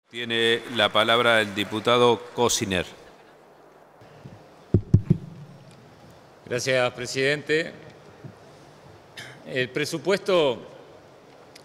Tiene la palabra el diputado Cosiner. Gracias, presidente. El presupuesto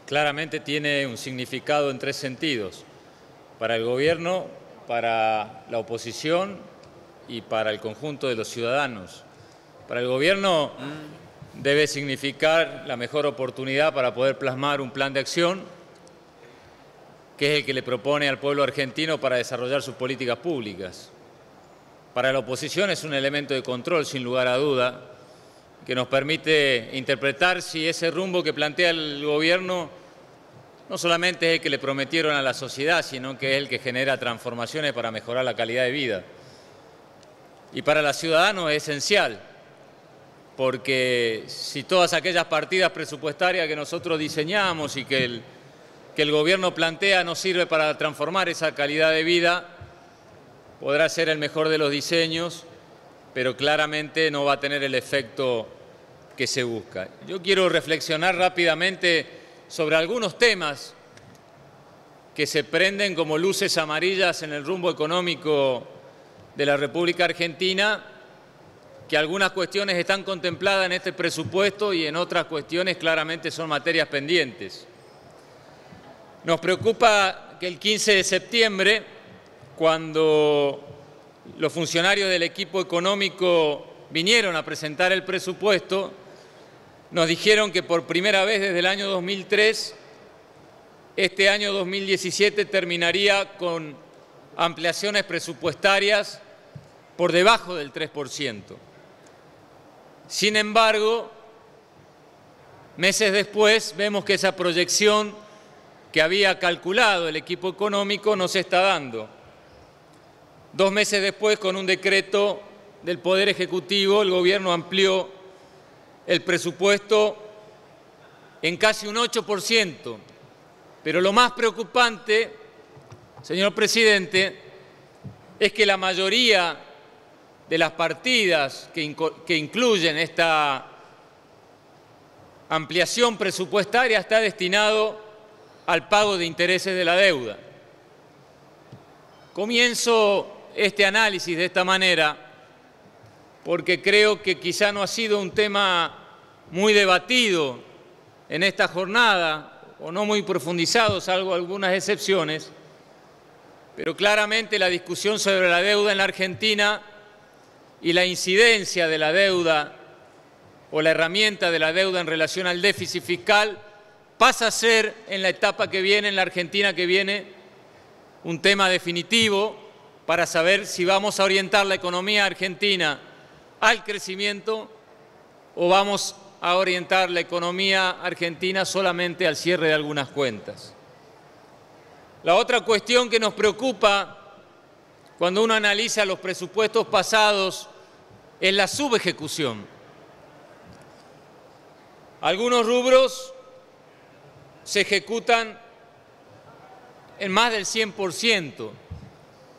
claramente tiene un significado en tres sentidos: para el gobierno, para la oposición y para el conjunto de los ciudadanos. Para el gobierno debe significar la mejor oportunidad para poder plasmar un plan de acción, que es el que le propone al pueblo argentino para desarrollar sus políticas públicas. Para la oposición es un elemento de control, sin lugar a duda, que nos permite interpretar si ese rumbo que plantea el gobierno no solamente es el que le prometieron a la sociedad, sino que es el que genera transformaciones para mejorar la calidad de vida. Y para los ciudadanos es esencial, porque si todas aquellas partidas presupuestarias que nosotros diseñamos y que el gobierno plantea no sirve para transformar esa calidad de vida, podrá ser el mejor de los diseños, pero claramente no va a tener el efecto que se busca. Yo quiero reflexionar rápidamente sobre algunos temas que se prenden como luces amarillas en el rumbo económico de la República Argentina, que algunas cuestiones están contempladas en este presupuesto y en otras cuestiones claramente son materias pendientes. Nos preocupa que el 15 de septiembre, cuando los funcionarios del equipo económico vinieron a presentar el presupuesto, nos dijeron que por primera vez desde el año 2003, este año 2017 terminaría con ampliaciones presupuestarias por debajo del 3%. Sin embargo, meses después vemos que esa proyección que había calculado el equipo económico no se está dando. 2 meses después, con un decreto del Poder Ejecutivo, el gobierno amplió el presupuesto en casi un 8%. Pero lo más preocupante, señor presidente, es que la mayoría de las partidas que incluyen esta ampliación presupuestaria está destinado al pago de intereses de la deuda. Comienzo este análisis de esta manera porque creo que quizá no ha sido un tema muy debatido en esta jornada o no muy profundizado, salvo algunas excepciones, pero claramente la discusión sobre la deuda en la Argentina y la incidencia de la deuda o la herramienta de la deuda en relación al déficit fiscal pasa a ser en la etapa que viene, en la Argentina que viene, un tema definitivo para saber si vamos a orientar la economía argentina al crecimiento o vamos a orientar la economía argentina solamente al cierre de algunas cuentas. La otra cuestión que nos preocupa cuando uno analiza los presupuestos pasados es la subejecución. Algunos rubros se ejecutan en más del 100%,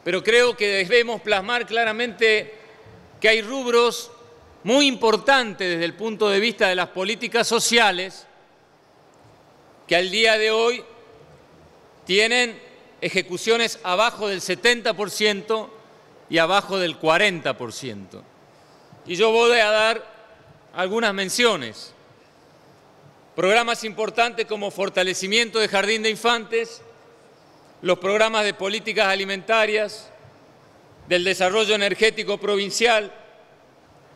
pero creo que debemos plasmar claramente que hay rubros muy importantes desde el punto de vista de las políticas sociales que al día de hoy tienen ejecuciones abajo del 70% y abajo del 40%. Y yo voy a dar algunas menciones. Programas importantes como fortalecimiento de jardín de infantes, los programas de políticas alimentarias, del desarrollo energético provincial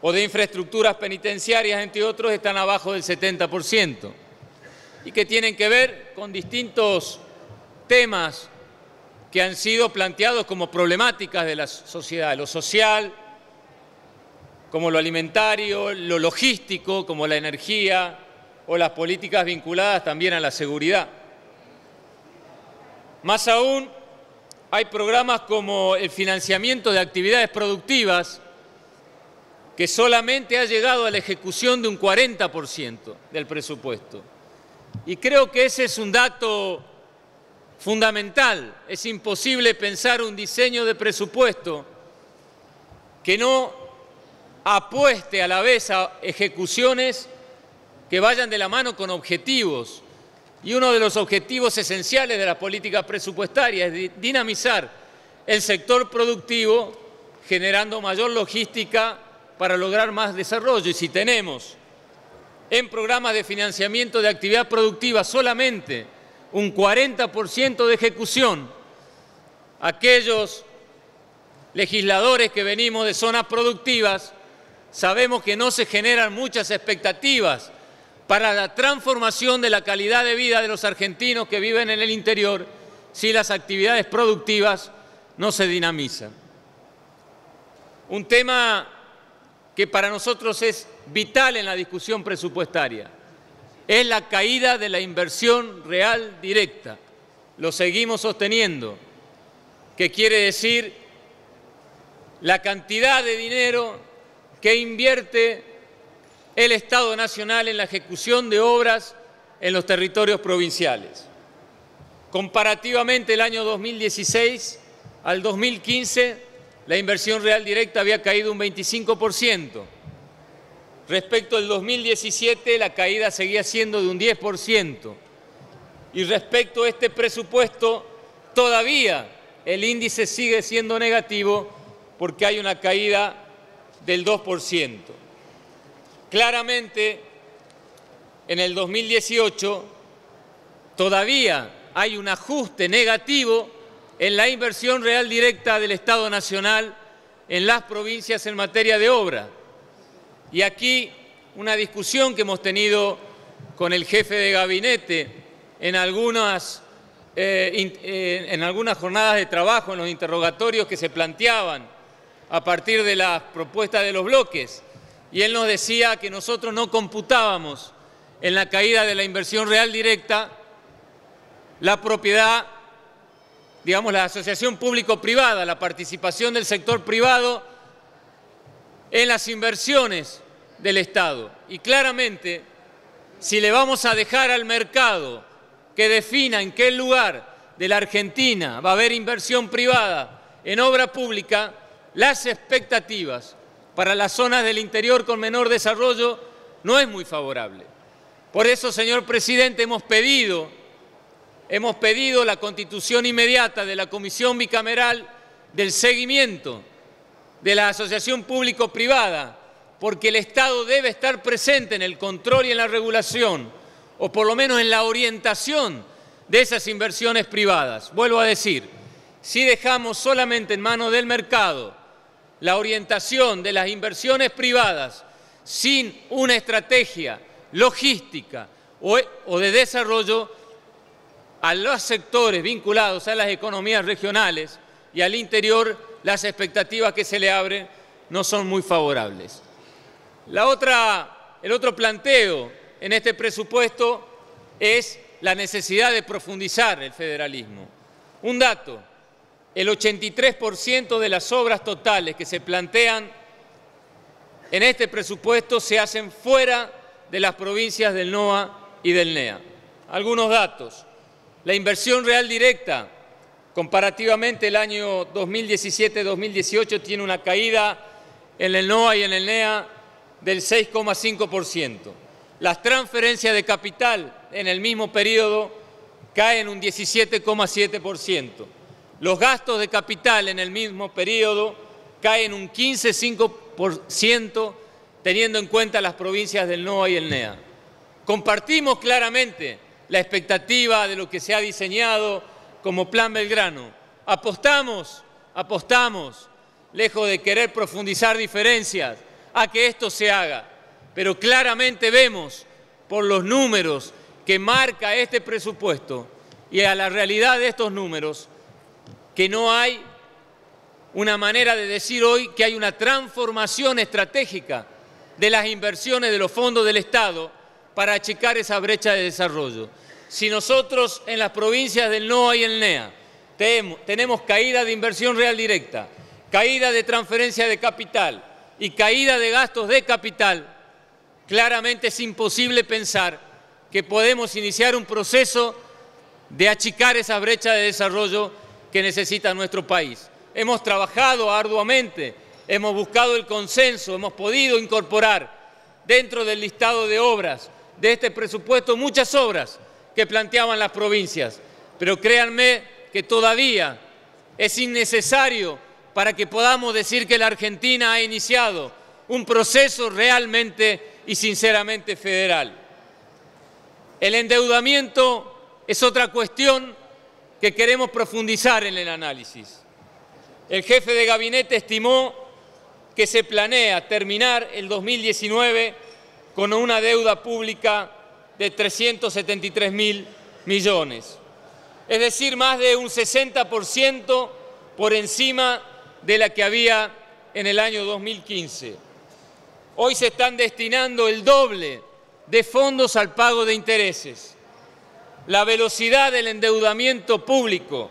o de infraestructuras penitenciarias, entre otros, están abajo del 70% y que tienen que ver con distintos temas que han sido planteados como problemáticas de la sociedad, lo social, como lo alimentario, lo logístico, como la energía, o las políticas vinculadas también a la seguridad. Más aún, hay programas como el financiamiento de actividades productivas que solamente ha llegado a la ejecución de un 40% del presupuesto. Y creo que ese es un dato fundamental. Es imposible pensar un diseño de presupuesto que no apueste a la vez a ejecuciones que vayan de la mano con objetivos Y uno de los objetivos esenciales de la política presupuestaria es dinamizar el sector productivo, generando mayor logística para lograr más desarrollo. Y si tenemos en programas de financiamiento de actividad productiva solamente un 40% de ejecución, aquellos legisladores que venimos de zonas productivas sabemos que no se generan muchas expectativas para la transformación de la calidad de vida de los argentinos que viven en el interior si las actividades productivas no se dinamizan. Un tema que para nosotros es vital en la discusión presupuestaria es la caída de la inversión real directa. Lo seguimos sosteniendo, que quiere decir la cantidad de dinero que invierte el Estado Nacional en la ejecución de obras en los territorios provinciales. Comparativamente, el año 2016 al 2015, la inversión real directa había caído un 25%. Respecto al 2017, la caída seguía siendo de un 10%. Y respecto a este presupuesto, todavía el índice sigue siendo negativo porque hay una caída del 2%. Claramente, en el 2018 todavía hay un ajuste negativo en la inversión real directa del Estado Nacional en las provincias en materia de obra. Y aquí una discusión que hemos tenido con el jefe de gabinete en algunas jornadas de trabajo, en los interrogatorios que se planteaban a partir de las propuestas de los bloques. Y él nos decía que nosotros no computábamos en la caída de la inversión real directa la propiedad, digamos, la asociación público-privada, la participación del sector privado en las inversiones del Estado. Y claramente, si le vamos a dejar al mercado que defina en qué lugar de la Argentina va a haber inversión privada en obra pública, las expectativas para las zonas del interior con menor desarrollo no es muy favorable. Por eso, señor presidente, hemos pedido la constitución inmediata de la Comisión Bicameral del seguimiento de la asociación público-privada, porque el Estado debe estar presente en el control y en la regulación, o por lo menos en la orientación de esas inversiones privadas. Vuelvo a decir, si dejamos solamente en manos del mercado la orientación de las inversiones privadas sin una estrategia logística o de desarrollo, a los sectores vinculados a las economías regionales y al interior, las expectativas que se le abren no son muy favorables. El otro planteo en este presupuesto es la necesidad de profundizar el federalismo. Un dato: el 83% de las obras totales que se plantean en este presupuesto se hacen fuera de las provincias del NOA y del NEA. Algunos datos: la inversión real directa, comparativamente el año 2017-2018, tiene una caída en el NOA y en el NEA del 6,5%. Las transferencias de capital en el mismo periodo caen un 17,7%. Los gastos de capital en el mismo periodo caen un 15,5%, teniendo en cuenta las provincias del NOA y el NEA. Compartimos claramente la expectativa de lo que se ha diseñado como Plan Belgrano. Apostamos, lejos de querer profundizar diferencias, a que esto se haga. Pero claramente vemos, por los números que marca este presupuesto y a la realidad de estos números, que no hay una manera de decir hoy que hay una transformación estratégica de las inversiones de los fondos del Estado para achicar esa brecha de desarrollo. Si nosotros en las provincias del NOA y el NEA tenemos caída de inversión real directa, caída de transferencia de capital y caída de gastos de capital, claramente es imposible pensar que podemos iniciar un proceso de achicar esa brecha de desarrollo que necesita nuestro país. Hemos trabajado arduamente, hemos buscado el consenso, hemos podido incorporar dentro del listado de obras de este presupuesto muchas obras que planteaban las provincias, pero créanme que todavía es innecesario para que podamos decir que la Argentina ha iniciado un proceso realmente y sinceramente federal. El endeudamiento es otra cuestión que queremos profundizar en el análisis. El jefe de gabinete estimó que se planea terminar el 2019 con una deuda pública de 373.000 millones. Es decir, más de un 60% por encima de la que había en el año 2015. Hoy se están destinando el doble de fondos al pago de intereses. La velocidad del endeudamiento público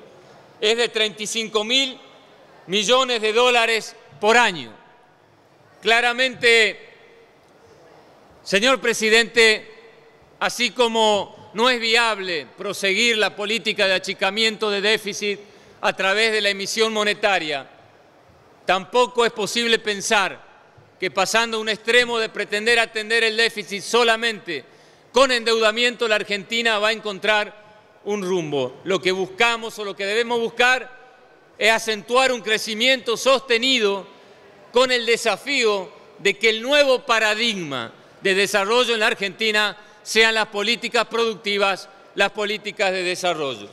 es de 35.000 millones de dólares por año. Claramente, señor presidente, así como no es viable proseguir la política de achicamiento de déficit a través de la emisión monetaria, tampoco es posible pensar que pasando a un extremo de pretender atender el déficit solamente con endeudamiento, la Argentina va a encontrar un rumbo. Lo que buscamos o lo que debemos buscar es acentuar un crecimiento sostenido con el desafío de que el nuevo paradigma de desarrollo en la Argentina sean las políticas productivas, las políticas de desarrollo.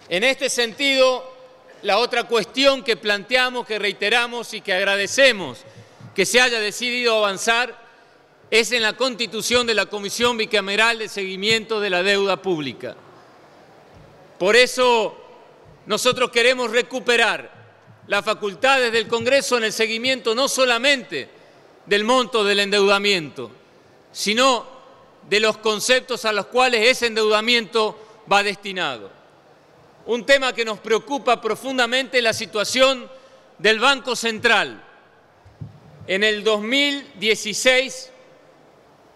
En este sentido, la otra cuestión que planteamos, que reiteramos y que agradecemos que se haya decidido avanzar es en la constitución de la Comisión Bicameral de Seguimiento de la Deuda Pública. Por eso nosotros queremos recuperar las facultades del Congreso en el seguimiento no solamente del monto del endeudamiento, sino de los conceptos a los cuales ese endeudamiento va destinado. Un tema que nos preocupa profundamente es la situación del Banco Central. En el 2016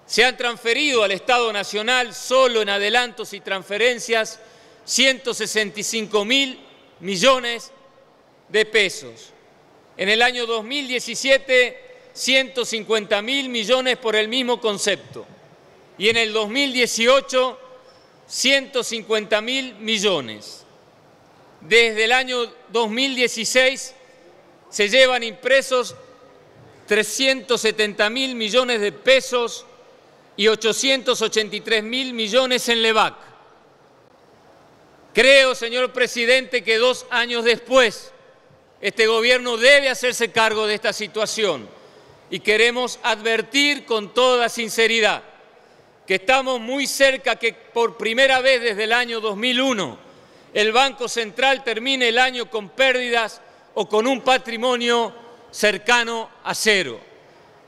se han transferido al Estado Nacional, solo en adelantos y transferencias, 165.000 millones de pesos. En el año 2017, 150.000 millones por el mismo concepto. Y en el 2018, 150.000 millones. Desde el año 2016 se llevan impresos 370.000 millones de pesos y 883.000 millones en LEVAC. Creo, señor presidente, que 2 años después este gobierno debe hacerse cargo de esta situación y queremos advertir con toda sinceridad que estamos muy cerca que por primera vez desde el año 2001 el Banco Central termine el año con pérdidas o con un patrimonio cercano a cero.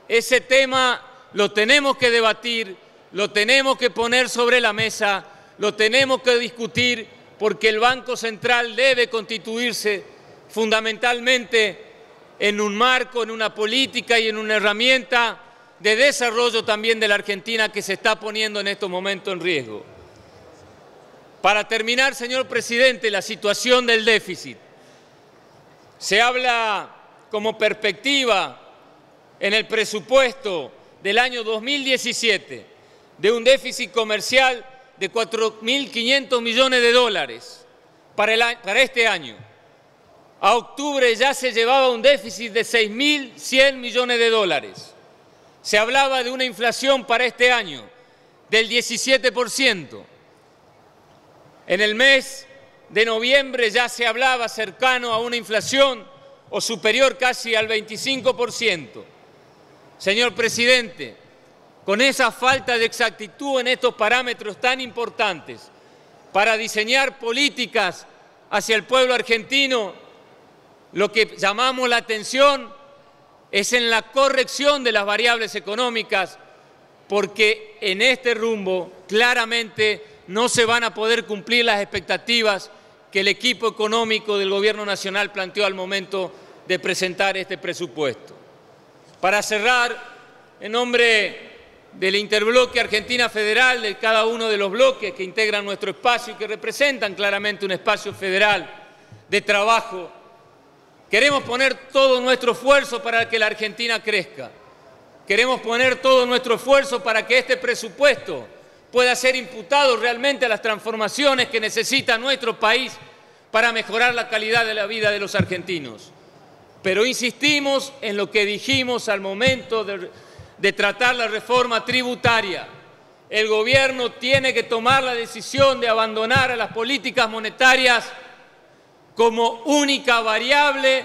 Ese tema lo tenemos que debatir, lo tenemos que poner sobre la mesa, lo tenemos que discutir porque el Banco Central debe constituirse fundamentalmente en un marco, en una política y en una herramienta de desarrollo también de la Argentina que se está poniendo en estos momentos en riesgo. Para terminar, señor presidente, la situación del déficit. Se habla como perspectiva en el presupuesto del año 2017 de un déficit comercial de 4.500 millones de dólares para este año. A octubre ya se llevaba un déficit de 6.100 millones de dólares. Se hablaba de una inflación para este año del 17%. En el mes de noviembre ya se hablaba cercano a una inflación o superior casi al 25%. Señor presidente, con esa falta de exactitud en estos parámetros tan importantes para diseñar políticas hacia el pueblo argentino, lo que llamamos la atención es en la corrección de las variables económicas, porque en este rumbo claramente no se van a poder cumplir las expectativas que el equipo económico del Gobierno Nacional planteó al momento de presentar este presupuesto. Para cerrar, en nombre del interbloque Argentina Federal, de cada uno de los bloques que integran nuestro espacio y que representan claramente un espacio federal de trabajo, queremos poner todo nuestro esfuerzo para que la Argentina crezca. Queremos poner todo nuestro esfuerzo para que este presupuesto pueda ser imputado realmente a las transformaciones que necesita nuestro país para mejorar la calidad de la vida de los argentinos. Pero insistimos en lo que dijimos al momento de tratar la reforma tributaria. El gobierno tiene que tomar la decisión de abandonar a las políticas monetarias como única variable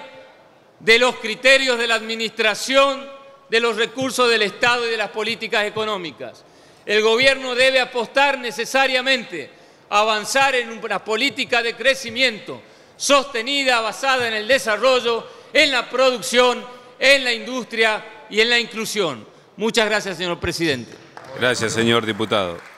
de los criterios de la administración de los recursos del Estado y de las políticas económicas. El gobierno debe apostar necesariamente a avanzar en una política de crecimiento sostenida, basada en el desarrollo, en la producción, en la industria y en la inclusión. Muchas gracias, señor presidente. Gracias, señor diputado.